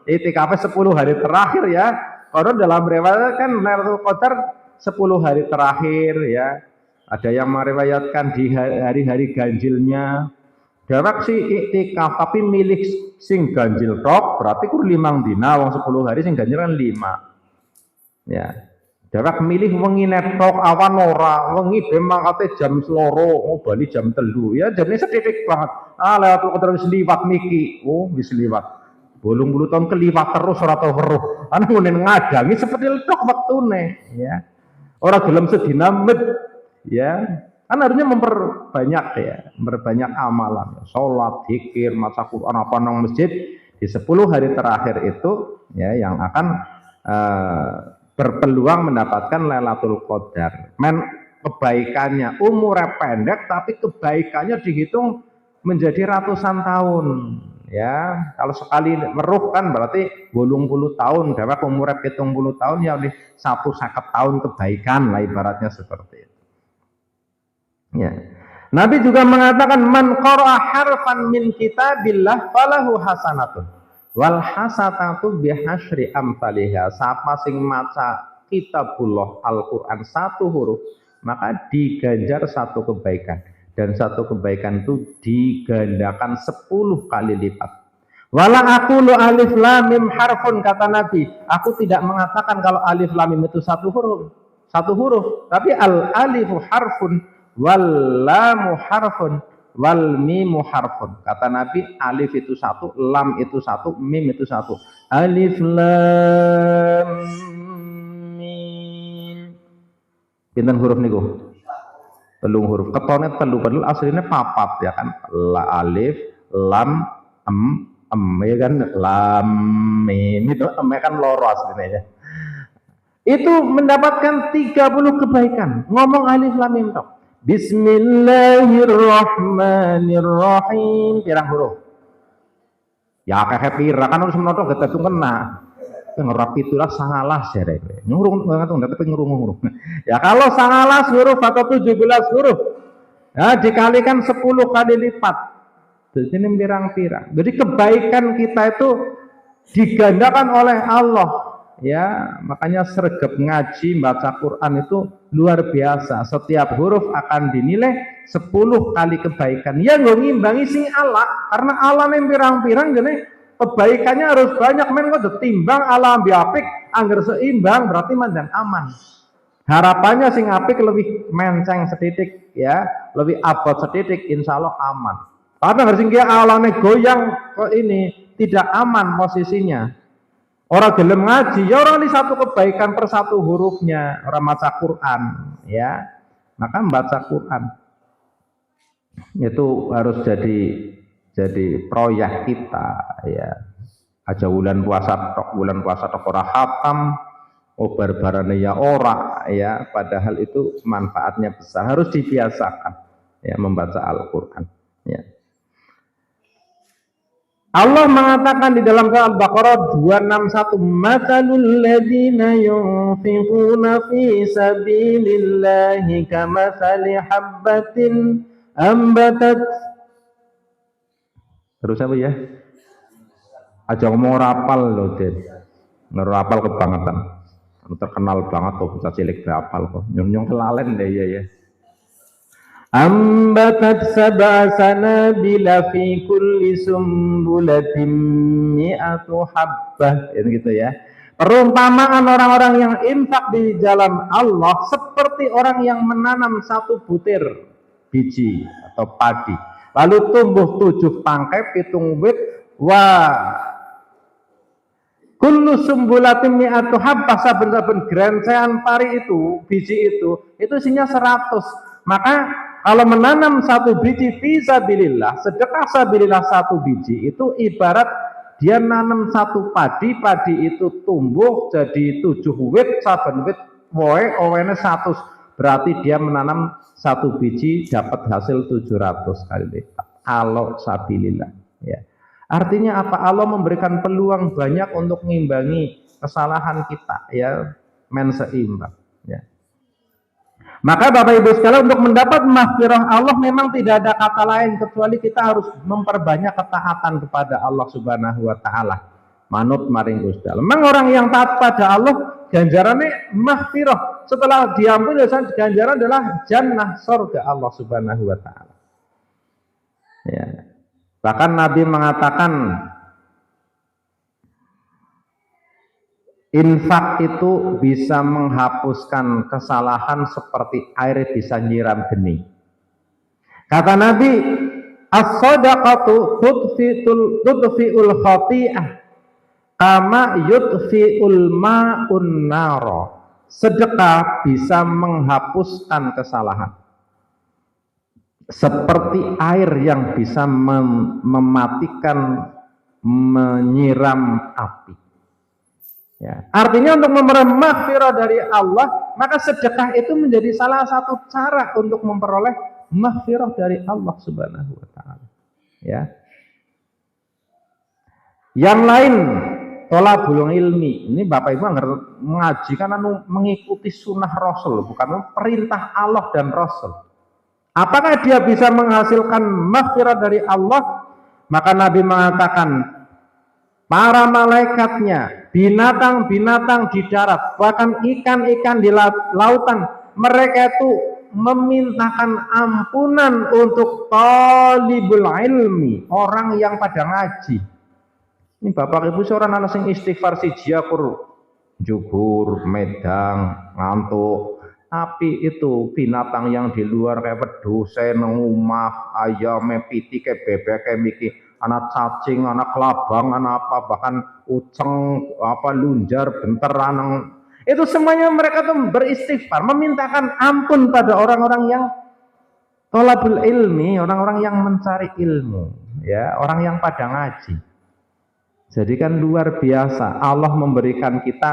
itikaf 10 hari terakhir ya. Kalau dalam riwayat kan Lailatul Qadar 10 hari terakhir ya. Ada yang meriwayatkan di hari-hari ganjilnya. Dewek sih itikaf tapi milik sing ganjil tok, berarti kur 5 dina wong 10 hari sing ganjil kan 5. Ya. Dewek milih wengi netok awan ora, wengi mangkate jam 2, oh bali jam 3. Ya jamnya setitik banget. Lailatul Qadar wis liwat niki. Oh, wis liwat. 80 tahun keliwat terus ora tau weruh. Ana ngene ngadangi seperti ledok wektune, ya. Ora gelem sedina med, ya. Kan harusnya memperbanyak ya, memperbanyak amalan, sholat, zikir, maca Quran apa nang masjid di 10 hari terakhir itu ya yang akan berpeluang mendapatkan Lailatul Qadar. Kebaikannya umurnya pendek tapi kebaikannya dihitung menjadi ratusan tahun Ya, kalau sekali meruh kan berarti 80 tahun, dapat umur 70 tahun ya oleh 150 tahun kebaikan lah ibaratnya seperti itu. Ya. Nabi juga mengatakan man qara'a harfan min kitabillah falahu hasanatun wal hasanatu bihasyri amsalihha. Siapa sing maca kitabullah Al-Qur'an satu huruf maka diganjar satu kebaikan dan satu kebaikan itu digandakan 10 kali lipat. Wala aqulu alif lam mim harfun, kata Nabi, aku tidak mengatakan kalau alif lam mim itu satu huruf, tapi al alifu harfun wal lamu harfun wal mimu harfun. Kata Nabi, alif itu satu, lam itu satu, mim itu satu. Alif lam mim. Pinten huruf niku? Telung huruf. Ketone telu padahal aslinya papat ya kan. La alif, lam, ya kan, lam mim itu kan loro aslinya ya. Itu mendapatkan 30 kebaikan. Ngomong alif lam mim tok. Bismillahirrahmanirrahim. Pirang huruf? Ya kakek pira kan harus menodok gak tentu kena. Ngerap itulah sangalas ya deh. Ngurung banget tapi ngurung. Ya kalau sangalas huruf atau 17 huruf, ya dikalikan 10 kali lipat. Jadi ini pirang-pirang. Jadi kebaikan kita itu digandakan oleh Allah. Ya, makanya sregep ngaji baca Quran itu luar biasa. Setiap huruf akan dinilai 10 kali kebaikan. Ya nggak ngimbangi sing Allah, karena Allah yang pirang-pirang gini kebaikannya harus banyak. Men kok ditimbang Allah ambil apik, angger seimbang berarti mandan aman. Harapannya sing apik lebih menceng setitik, ya, lebih abot setitik, insya Allah aman. Tapi harus sing Allah goyang kok ini tidak aman posisinya. Orang gelem ngaji, ya orang di satu kebaikan per satu hurufnya, orang baca Quran, ya. Maka membaca Quran itu harus jadi proyek kita, ya. Aja bulan puasa tok ora khatam, barbarane ya ora, ya. Padahal itu manfaatnya besar, harus dibiasakan, ya, membaca Al-Quran, ya. Allah mengatakan di dalam surah Al-Baqarah 261, "Matsalul ladzina yunfiquna fi sabilillahi kamatsali habbatin ambatat." Terus apa ya? Aja ngomong rapal loh, Den. Ngerapal kebangetan. Terkenal banget kok bisa cilik rapal kok. Nyong kelalen deh ya. Ambatat sab'a sanabila fi kulli sumbulatin mi'atu habbah, gitu ya. Perumpamaan orang-orang yang infak di jalan Allah seperti orang yang menanam satu butir biji atau padi, lalu tumbuh 7 pangkai pitung wit wa kullu sumbulatin mi'atu habbah, saben-saben grencean pari itu, biji itu isinya 100. Maka kalau menanam satu biji fisabilillah, sedekah sabilillah satu biji itu ibarat dia nanam satu padi itu tumbuh jadi 7 wit, saben wit owene 100. Berarti dia menanam satu biji dapat hasil 700 kali lipat. Kalau sabilillah, ya. Artinya apa? Allah memberikan peluang banyak untuk mengimbangi kesalahan kita, ya, seimbang, ya. Maka Bapak Ibu sekalian, untuk mendapat maghfirah Allah memang tidak ada kata lain kecuali kita harus memperbanyak ketaatan kepada Allah Subhanahu wa taala. Manut maring Gusti Allah. Memang orang yang taat pada Allah ganjarannya maghfirah. Setelah diampuni ganjaran adalah jannah, surga Allah Subhanahu wa taala. Ya. Bahkan Nabi mengatakan infak itu bisa menghapuskan kesalahan seperti air bisa nyiram geni. Kata Nabi, as-shadaqatu tudfi'ul khati'ah kama yudfi'ul ma'un naro. Sedekah bisa menghapuskan kesalahan seperti air yang bisa mematikan, menyiram api. Ya. Artinya untuk memperoleh maghfirah dari Allah, maka sedekah itu menjadi salah satu cara untuk memperoleh maghfirah dari Allah Subhanahu wa taala. Ya. Yang lain tolabul ilmi. Ini Bapak Ibu ngaji kan mengikuti sunnah Rasul, bukan perintah Allah dan Rasul. Apakah dia bisa menghasilkan maghfirah dari Allah? Maka Nabi mengatakan, para malaikatnya, binatang-binatang di darat, bahkan ikan-ikan di lautan, mereka itu memintakan ampunan untuk talibul ilmi, orang yang pada ngaji. Ini Bapak Ibu seorang anak sing istighfar siji kur jubur, medang, ngantuk. Tapi itu binatang yang di luar kayak wedhus, ngumah, ayam, piti, kayak bebek, kayak miki, anak cacing, anak kelabang, anak apa, bahkan uceng, apa lunjar, bentar, itu semuanya mereka tuh beristighfar, memintakan ampun pada orang-orang yang tolabul ilmi, orang-orang yang mencari ilmu, ya, orang yang pada ngaji. Jadi kan luar biasa, Allah memberikan kita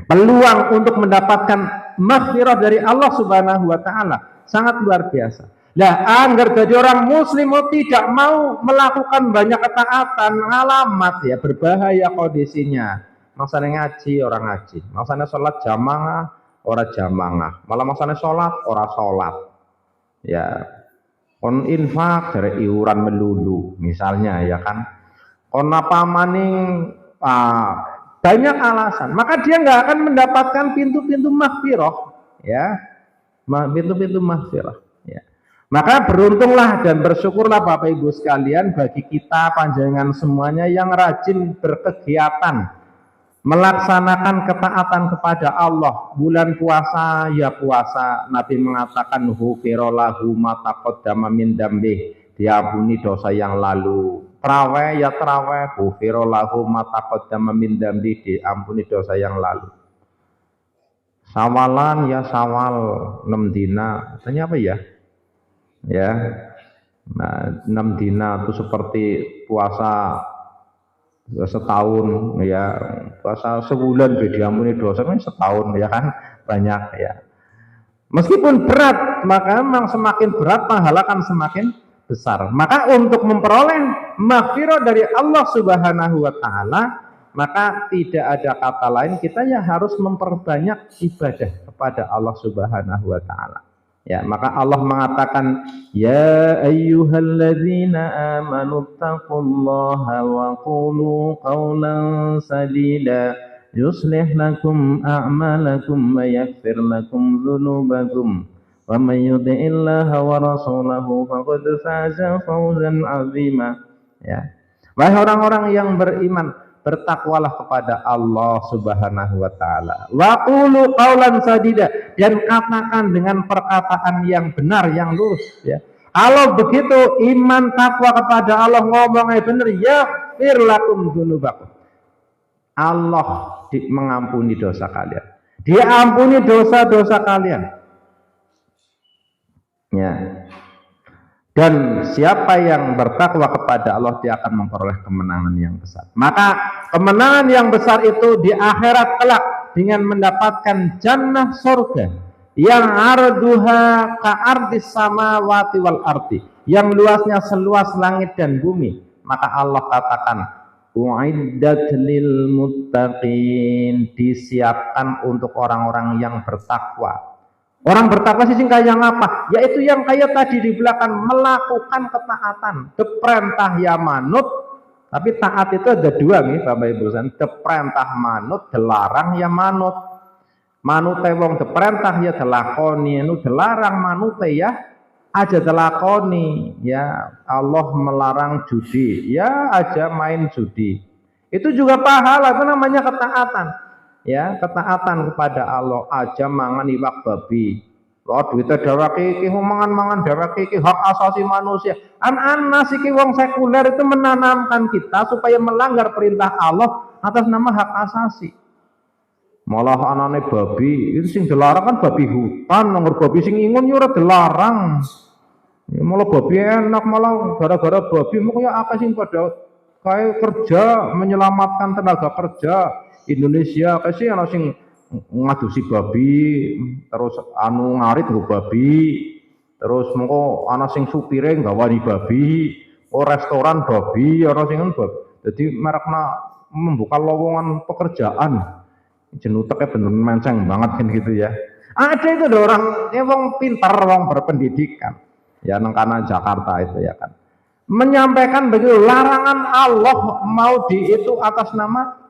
peluang untuk mendapatkan maghfirah dari Allah Subhanahu wa taala, sangat luar biasa. Nah, agar jadi orang muslim tidak mau melakukan banyak ketaatan, alamat ya berbahaya kondisinya. Maksudnya ngaji orang ngaji, maksudnya sholat jamaah orang jamaah, malah maksudnya sholat orang sholat. Ya, kon infak dari iuran melulu misalnya ya kan. Kon apa maning banyak alasan, maka dia nggak akan mendapatkan pintu-pintu maghfirah, ya, pintu-pintu maghfirah. Ya. Maka beruntunglah dan bersyukurlah Bapak Ibu sekalian bagi kita panjangan semuanya yang rajin berkegiatan, melaksanakan ketaatan kepada Allah. Bulan puasa ya puasa, Nabi mengatakan ghufirallahu ma taqaddama min dambi, diampuni dosa yang lalu. Traweh ya traweh, ghufirallahu ma taqaddama min dambi, diampuni dosa yang lalu. Sawalan ya sawal 6 dina, artinya apa ya? Ya. Nah, 6 dina itu seperti puasa setahun ya, puasa sebulan diampuni dosa kan setahun ya kan, banyak ya. Meskipun berat, maka memang semakin berat pahala kan semakin besar. Maka untuk memperoleh maghfirah dari Allah Subhanahu wa taala, maka tidak ada kata lain, kita ya harus memperbanyak ibadah kepada Allah Subhanahu wa taala. Ya, maka Allah mengatakan, ya ayyuhalladzina amanu taqullaha wa qulu qawlan sadida yuslih lakum a'malakum wa yaghfir lakum dzunubakum wa may yuti'illaha wa rasulahu faqad faza fawzan 'azima. Ya. Wahai orang-orang yang beriman, bertakwalah kepada Allah Subhanahu wa taala. Wa qulu qaulan sadida, dan katakan dengan perkataan yang benar, yang lurus ya. Kalau begitu iman takwa kepada Allah ngomongnya benar, ya firlakum dzunubakum. Allah mengampuni dosa kalian. Dia ampuni dosa-dosa kalian. Ya. Dan siapa yang bertakwa kepada Allah, dia akan memperoleh kemenangan yang besar. Maka kemenangan yang besar itu di akhirat kelak dengan mendapatkan jannah surga yang arduha ka'ardis samawati wal ardi, yang luasnya seluas langit dan bumi. Maka Allah katakan, u'iddat lil muttaqin, disiapkan untuk orang-orang yang bertakwa. Orang bertakwa sih kayak apa? Yaitu yang kayak tadi di belakang, melakukan ketaatan. Deperintah ya manut, tapi taat itu ada dua nih Bapak Ibu. Deperintah manut, dilarang ya manut. Manut wong deperintah ya delakoni, nu dilarang manut ya aja delakoni. Ya Allah melarang judi, ya aja main judi. Itu juga pahala, itu namanya ketaatan. Ya, ketaatan kepada Allah, aja mangan iwak babi. Loh duitnya dewake iki mangan dewake iki hak asasi manusia. Anas iki wong sekuler itu menanamkan kita supaya melanggar perintah Allah atas nama hak asasi. Malah anane babi, itu sing dilarang kan babi hutan, nang babi sing ingun yo ora dilarang. Ya malah babi enak, malah gara-gara babi mung ya akeh sing padha kae kerja menyelamatkan tenaga kerja. Indonesia kasih ana sing ngadusi babi, terus anu ngarit nggo babi, terus mengko ana sing supire gawani babi, Oh restoran babi, orang sing babi. Jadi merekna membuka lowongan pekerjaan. Jenuteknya bener menceng banget kan gitu ya. Ada itu ada orang yang pintar, orang berpendidikan. Ya nang kanan Jakarta itu ya kan. Menyampaikan begitu larangan Allah mau di itu atas nama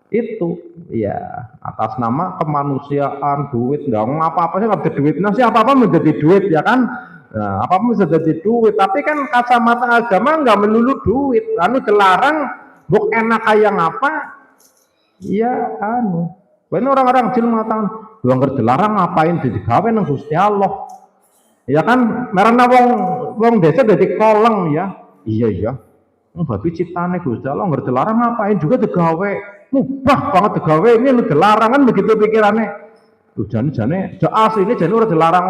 itu ya atas nama kemanusiaan duit nggak apa-apa sih nggak ada duit sih apa-apa menjadi duit ya kan nah, apa-apa bisa jadi duit tapi kan kacamata agama nggak melulu duit anu dilarang buk enak kayak ngapa ya anu bener orang-orang kecil mengatakan lu nggak dilarang ngapain jadi gawe nang Gusti Allah ya kan karena wong desa jadi koleng ya iya babi ciptane Gusti Allah nggak dilarang ngapain juga digawe mubah banget digawe ini lu dilarang kan begitu pikirannya lu jane asli ini jane udah dilarang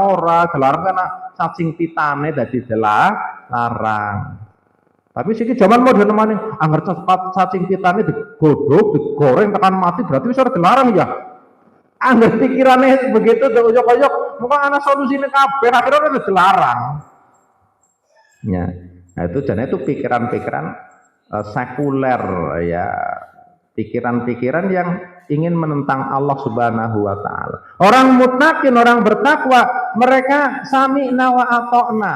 karena cacing pitane dadi dilarang tapi sih zaman modern mana anggar cacing pitane digodhog digoreng tekan mati berarti bisa dilarang ya anggar pikirannya begitu diojok-ojok muka ana solusine kabeh akhirnya udah dilarang ya nah itu jane itu pikiran-pikiran sekuler ya pikiran-pikiran yang ingin menentang Allah Subhanahu wa taala. Orang muttaqin, orang bertakwa, mereka sami'na wa ata'na.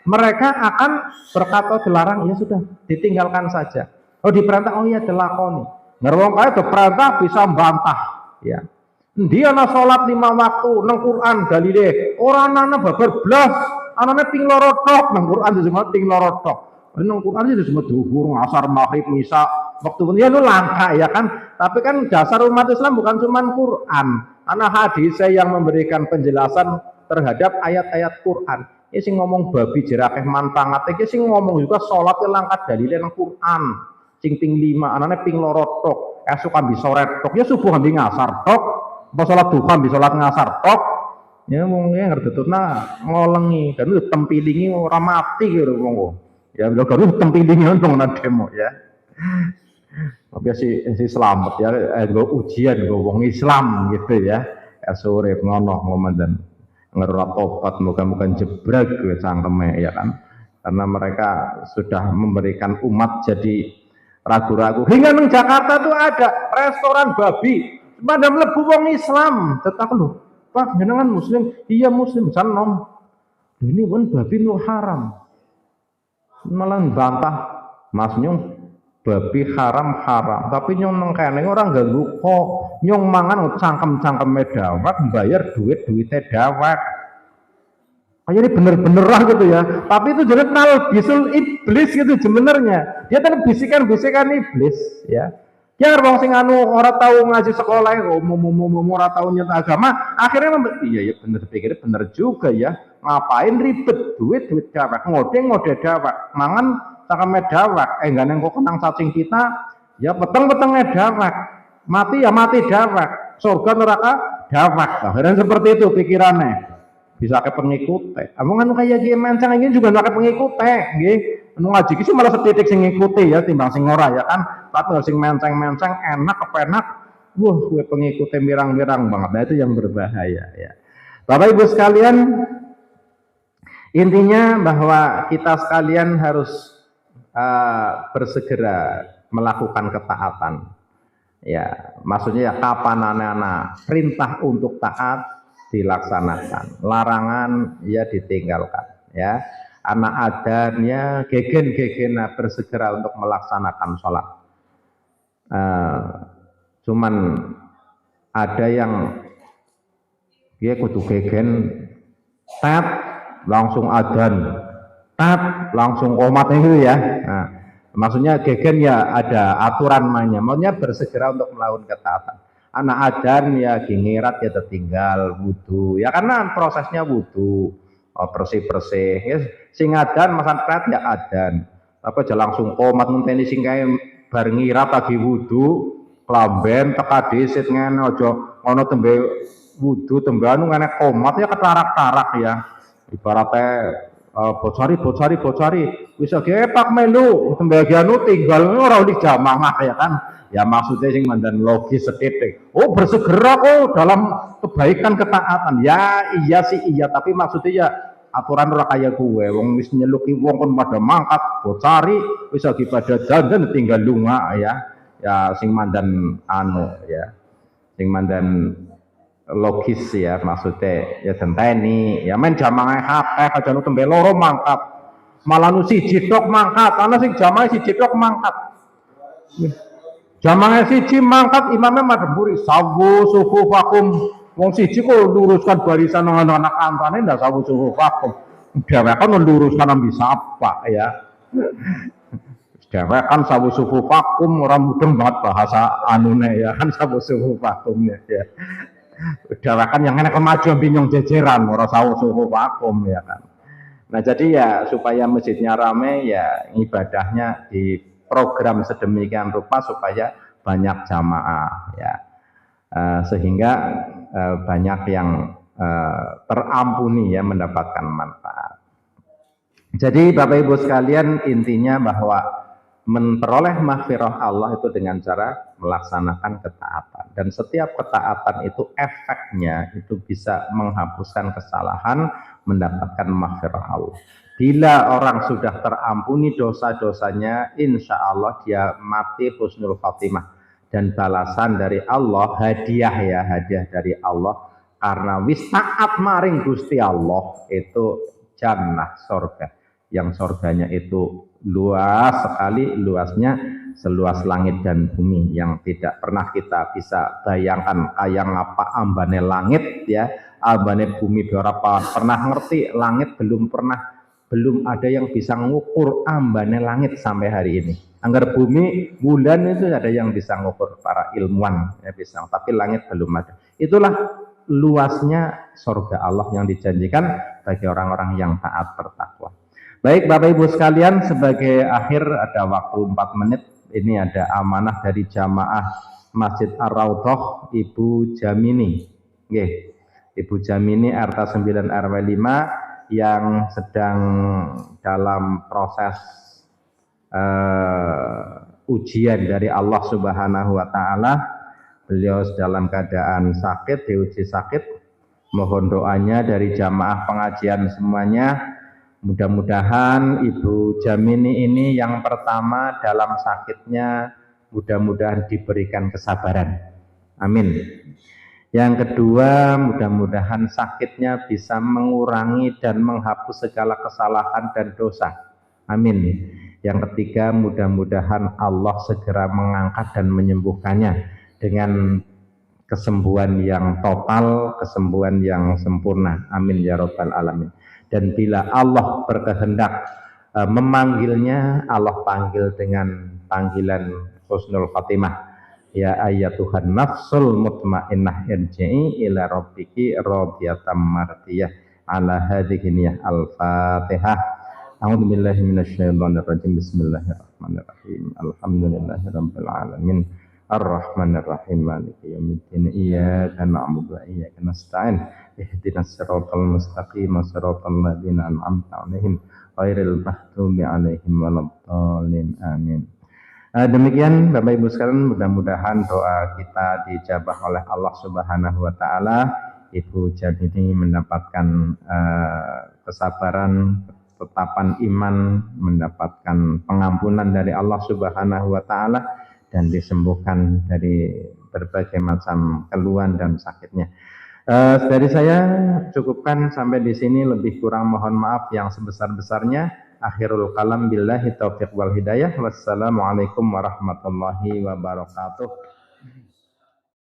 Mereka akan berkata dilarang, ya sudah, ditinggalkan saja. Oh diperintah, oh ya dilakoni. Ngerwong kaya diperintah bisa membantah, ya. Dia ana salat 5 waktu nang Quran dalile, ora ana babar blas, anane ping loro tok nang Quran disebut ping loro tok. Nang Quran disebut zuhur, asar, maghrib, isya, waktu ya lu langka ya kan tapi kan dasar umat Islam bukan cuma Quran ana hadis yang memberikan penjelasan terhadap ayat-ayat Quran ini sing ngomong babi jerakeh mantangat iki sing ngomong juga sholat langkat dalile nang Quran sing ping 5 anane ping loro tok esuk ambi sore tok ya subuh ambi ngasar tok apa sholat duha ambi sholat ngasar tok ya mungkin ngerdetutna ngolengi dan itu tempilingi ora mati gitu wong ya lho karo tempilingi untung nang demo ya tapi si selamat ya gue ujian gue wong Islam gitu ya sore ngono ngomongan ngerat tobat bukan jebrak gue cangkeme ya kan karena mereka sudah memberikan umat jadi ragu-ragu hingga di Jakarta tuh ada restoran babi pada mlebu wong Islam tetap lu Pak jenengan muslim iya muslim sanom ini pun babi nu haram malah bantah Mas Nyong babi haram tapi nyong nengkene orang ganggu kok nyong mangan cangkem-cangkeme dawak bayar duitnya dawak kayak ini bener-beneran gitu ya tapi itu jadi bisul iblis gitu sebenarnya dia kan bisikan iblis ya wong sing anu ora tahu ngaji sekolah ora tahu nyata agama akhirnya iya bener pikirnya bener juga ya ngapain ribet duit dawak ngode dawak mangan cangkeme dawak enggak kok kenang cacing kita ya peteng-petengnya dawak mati ya mati dawak surga neraka dawak akhirnya seperti itu pikirannya bisa ke pengikut amungan kayak dia mencang ini juga nggak ke pengikut nggih ngaji ki malah setitik sing ngikuti ya timbang sing ora ya kan tapi sing menceng enak kepenak wah gue pengikutnya mirang-mirang banget nah itu yang berbahaya ya Bapak Ibu sekalian intinya bahwa kita sekalian harus bersegera melakukan ketaatan ya maksudnya ya kapan anak-anak perintah untuk taat dilaksanakan larangan ya ditinggalkan ya anak adanya gegen bersegera untuk melaksanakan sholat cuman ada yang dia kudu gegen tet langsung adzan langsung komat itu ya nah, maksudnya gegen ya ada aturan mainnya maunya bersegera untuk melakukan ketaatan anak adzan ya gingirat ya tertinggal wudu ya karena prosesnya wudu bersih ya sing adzan masan pret ya adzan apa aja langsung komat ngenteni sing kae bar ngirat lagi wudu klamben teka dhisit ngene aja ana tembe wudu tembe anu ngene komat ya ketarak-tarak ya ibaratnya bocari bisa gepak melu pembagianu tinggal ora oleh jamaah ya kan ya maksudnya sing mandan logis setitik bersegera dalam kebaikan ketaatan ya iya sih iya tapi maksudnya ya aturan ora kaya kuwe, wong wis nyeluki wong kon pada mangkat, bocari wis lagi pada dandan tinggal lunga ya. Ya sing mandan anu ya. Sing mandan logis ya maksudnya ya genteni ya men jamaah akeh aja nu tembe loro mangkat. Malah nu siji tok mangkat, ana sing jamaah siji tok mangkat. Jamaah siji mangkat imamnya madhep mburi sawu sufufakum. Wong siji kok luruskan barisan anak-anak antane ndak sawu sufufakum. Dhewekan luruskan bisa apa ya. Dhewekan sawu sufufakum ora mudeng banget bahasa anune ya kan sawu sufufakum ya. Dhewekan yang enak maju binyong jejeran ora sawu sufufakum ya kan. Nah jadi ya supaya masjidnya rame ya ibadahnya di program sedemikian rupa supaya banyak jamaah ya sehingga banyak yang terampuni ya mendapatkan manfaat. Jadi Bapak Ibu sekalian intinya bahwa memperoleh maghfirah Allah itu dengan cara melaksanakan ketaatan dan setiap ketaatan itu efeknya itu bisa menghapuskan kesalahan mendapatkan maghfirah Allah. Bila orang sudah terampuni dosa-dosanya, insya Allah dia mati husnul khatimah dan balasan dari Allah hadiah ya hadiah dari Allah karena wis taat maring Gusti Allah itu jannah surga yang surganya itu luas sekali luasnya seluas langit dan bumi yang tidak pernah kita bisa bayangkan kayak apa ambane langit ya ambane bumi berapa pernah ngerti langit belum ada yang bisa mengukur ambane langit sampai hari ini. Anggar bumi, bulan itu ada yang bisa mengukur para ilmuwan ya bisa, tapi langit belum ada. Itulah luasnya surga Allah yang dijanjikan bagi orang-orang yang taat bertakwa. Baik Bapak Ibu sekalian, sebagai akhir ada waktu 4 menit. Ini ada amanah dari jamaah Masjid Ar-Raudhah Ibu Jamini. Oke. Ibu Jamini RT 9 RW 5 yang sedang dalam proses ujian dari Allah Subhanahu wa taala. Beliau dalam keadaan sakit, diuji sakit. Mohon doanya dari jamaah pengajian semuanya. Mudah-mudahan Ibu Jamini ini yang pertama dalam sakitnya mudah-mudahan diberikan kesabaran. Amin. Yang kedua, mudah-mudahan sakitnya bisa mengurangi dan menghapus segala kesalahan dan dosa. Amin. Yang ketiga, mudah-mudahan Allah segera mengangkat dan menyembuhkannya dengan kesembuhan yang total, kesembuhan yang sempurna. Amin ya rabbal alamin. Dan bila Allah berkehendak memanggilnya, Allah panggil dengan panggilan husnul khatimah. Ya ayatuhan nafsul mutmainnah irji'i ila rabbiki radiyatan mardiyah. Ala hadhihi niyah al-Fatihah. A'udzu billahi minasyaitonir rajim. Bismillahirrahmanirrahim. Alhamdulillahirabbil alamin. Ar-Rahmanir Rahim. Maliki yaumiddin. Iyyaka na'budu wa iyyaka nasta'in. Ihdinas siratal mustaqim. Siratal ladzina an'amta 'alaihim ghairil maghdubi 'alaihim waladdallin. Amin. Demikian Bapak Ibu sekalian, mudah-mudahan doa kita dijabah oleh Allah Subhanahu wa taala. Ibu Jamini mendapatkan kesabaran, ketetapan iman, mendapatkan pengampunan dari Allah Subhanahu wa taala dan disembuhkan dari berbagai macam keluhan dan sakitnya. Dari saya cukupkan sampai di sini, lebih kurang mohon maaf yang sebesar-besarnya. Akhirul kalam billahi taufiq wal hidayah. Wassalamualaikum warahmatullahi wabarakatuh.